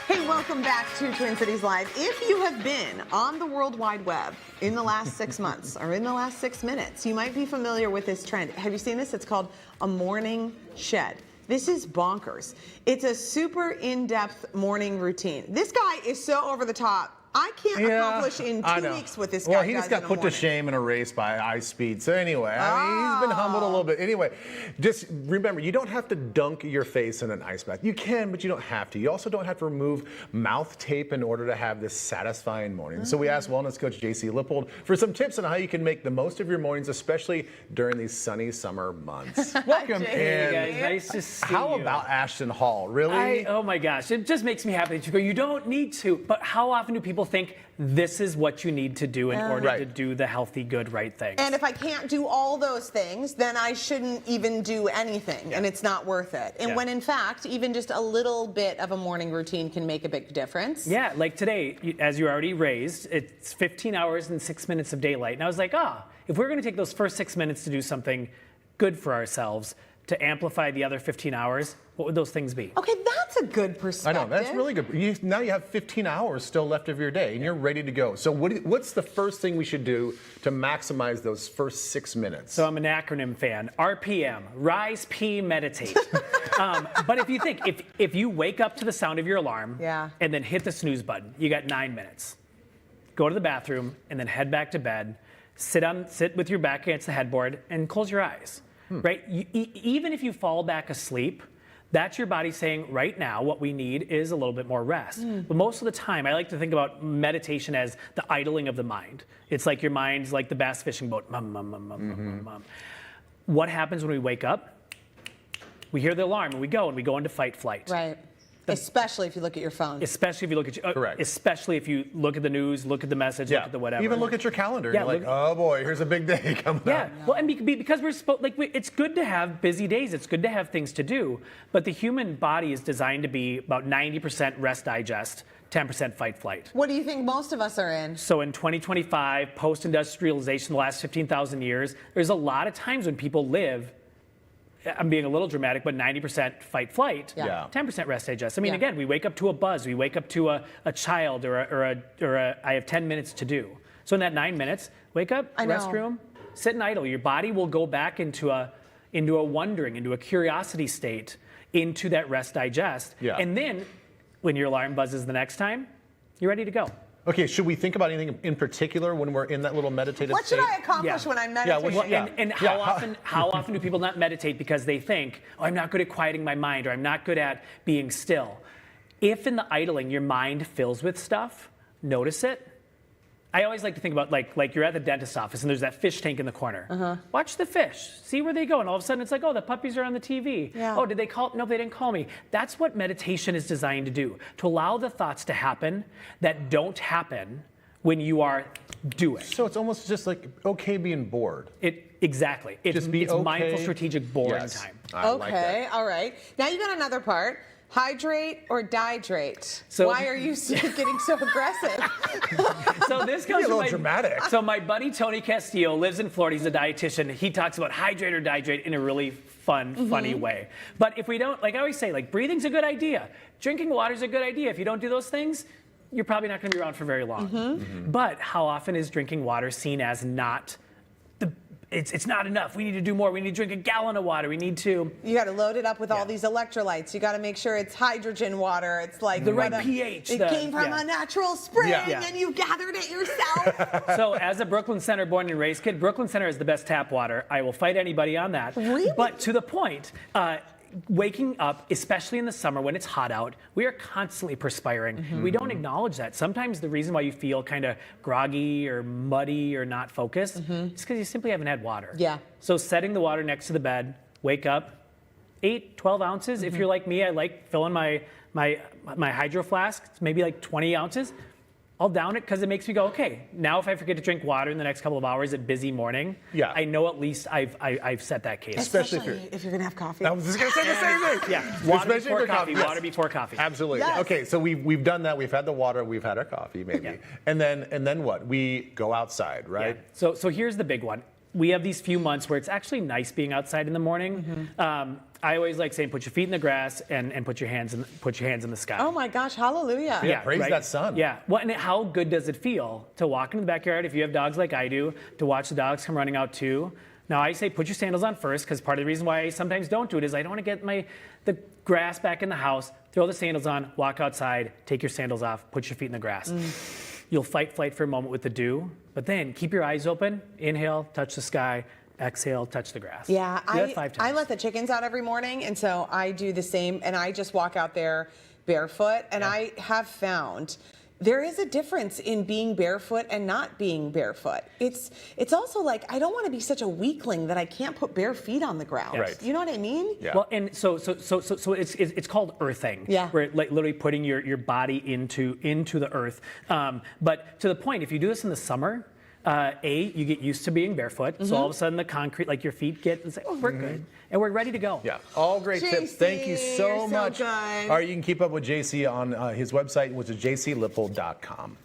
Hey, welcome back to Twin Cities Live. If you have been on the World Wide Web in the last 6 months or in the last 6 minutes, you might be familiar with this trend. Have you seen this? It's called a morning shed. This is bonkers. It's a super in-depth morning routine. This guy is so over the top. I can't accomplish in 2 weeks what this guy does. Well, he just got put to shame in a race by ice speed. So anyway, he's been humbled a little bit. Anyway, just remember, you don't have to dunk your face in an ice bath. You can, but you don't have to. You also don't have to remove mouth tape in order to have this satisfying morning. So we asked wellness coach JC Lippold for some tips on how you can make the most of your mornings, especially during these sunny summer months. Welcome. Hey guys, nice to see you. How about Ashton Hall? Really? Oh my gosh, it just makes me happy that you go, you don't need to, but how often do people think this is what you need to do in order to do the healthy, good, right things? And if I can't do all those things, then I shouldn't even do anything, and it's not worth it. And when in fact, even just a little bit of a morning routine can make a big difference. Yeah, like today, as you already raised, it's 15 hours and 6 minutes of daylight. And I was like, if we're gonna take those first 6 minutes to do something good for ourselves, to amplify the other 15 hours, what would those things be? Okay, that's a good perspective. I know, that's really good. Now you have 15 hours still left of your day, and you're ready to go. So what's the first thing we should do to maximize those first 6 minutes? So I'm an acronym fan. RPM, Rise, P, Meditate. But if you think, if you wake up to the sound of your alarm and then hit the snooze button, you got 9 minutes. Go to the bathroom and then head back to bed. Sit with your back against the headboard and close your eyes. Right? Even if you fall back asleep, that's your body saying, right now, what we need is a little bit more rest. But most of the time, I like to think about meditation as the idling of the mind. It's like your mind's like the bass fishing boat. What happens when we wake up? We hear the alarm and we go into fight, flight. Right. Especially if you look at your phone. Especially if you look at your, Correct. Especially if you look at the news, look at the message, look at the whatever. Even look at your calendar. Yeah, You're like, oh boy, here's a big day coming up. Well, and because we're supposed, it's good to have busy days. It's good to have things to do. But the human body is designed to be about 90% rest, digest, 10% fight, flight. What do you think most of us are in? So in 2025, post-industrialization, the last 15,000 years, there's a lot of times when people live, I'm being a little dramatic, but 90% fight, flight, 10% rest, digest. I mean, again, we wake up to a buzz. We wake up to a child or I have 10 minutes to do. So in that 9 minutes, wake up, restroom, sit and idle. Your body will go back into a wondering, into a curiosity state, into that rest, digest. And then when your alarm buzzes the next time, you're ready to go. Okay, should we think about anything in particular when we're in that little meditative What state? should I accomplish when I'm meditating? And how often do people not meditate because they think, oh, I'm not good at quieting my mind, or I'm not good at being still? If in the idling your mind fills with stuff, notice it. I always like to think about like you're at the dentist's office and there's that fish tank in the corner. Watch the fish, see where they go, and all of a sudden it's like, oh, the puppies are on the TV. Oh, did they call? No, they didn't call me. That's what meditation is designed to do, to allow the thoughts to happen that don't happen when you are doing. So it's almost just like okay being bored. Exactly. It's mindful, strategic, boring time. I like that. All right. Now you got another part. Hydrate or dihydrate? So, why are you getting so aggressive? So this comes from dramatic. So my buddy Tony Castillo lives in Florida. He's a dietitian. He talks about hydrate or dihydrate in a really fun, funny way. But if we don't, like I always say, like breathing's a good idea. Drinking water's a good idea. If you don't do those things, you're probably not going to be around for very long. But how often is drinking water seen as not it's not enough. We need to do more. We need to drink a gallon of water. We need to. You got to load it up with all these electrolytes. You got to make sure it's hydrogen water. It's like the right pH. It came from a natural spring, and you gathered it yourself. So, as a Brooklyn Center born and raised kid, Brooklyn Center is the best tap water. I will fight anybody on that. Really? But to the point. Waking up, especially in the summer when it's hot out, we are constantly perspiring. We don't acknowledge that. Sometimes the reason why you feel kind of groggy or muddy or not focused is because you simply haven't had water. So setting the water next to the bed, wake up, 8, 12 ounces. If you're like me, I like filling my hydro flask, it's maybe like 20 ounces. I'll down it because it makes me go, okay, now if I forget to drink water in the next couple of hours at busy morning, I know at least I've set that case. Especially if you're going to have coffee. I was just going to say the same thing. Water before coffee. Water before coffee. Absolutely. Okay, so we've done that. We've had the water. We've had our coffee, maybe. And then what? We go outside, right? So here's the big one. we have these few months where it's actually nice being outside in the morning. I always like saying, put your feet in the grass and put your hands in the sky. Oh my gosh, hallelujah. Yeah, praise that sun. Yeah. Well, and how good does it feel to walk in the backyard if you have dogs like I do, to watch the dogs come running out too? Now I say put your sandals on first, because part of the reason why I sometimes don't do it is I don't want to get the grass back in the house. Throw the sandals on, walk outside, take your sandals off, put your feet in the grass. You'll fight flight for a moment with the dew, but then keep your eyes open. Inhale, touch the sky. Exhale, touch the grass. Yeah, Do that 5 times. I let the chickens out every morning, and so I do the same, and I just walk out there barefoot, and I have found there is a difference in being barefoot and not being barefoot. It's also like, I don't want to be such a weakling that I can't put bare feet on the ground. Right. You know what I mean? Yeah. Well, and so it's called earthing. Yeah. Where like literally putting your body into the earth. But to the point, if you do this in the summer, you get used to being barefoot. So all of a sudden the concrete, like your feet get, it's like, oh, we're good. And we're ready to go. Yeah, all great tips. Thank you JC, so you're so much. good. All right, you can keep up with JC on his website, which is jclipple.com.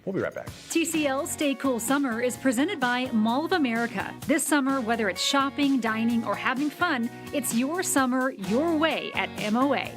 We'll be right back. TCL Stay Cool Summer is presented by Mall of America. This summer, whether it's shopping, dining, or having fun, it's your summer your way at MOA.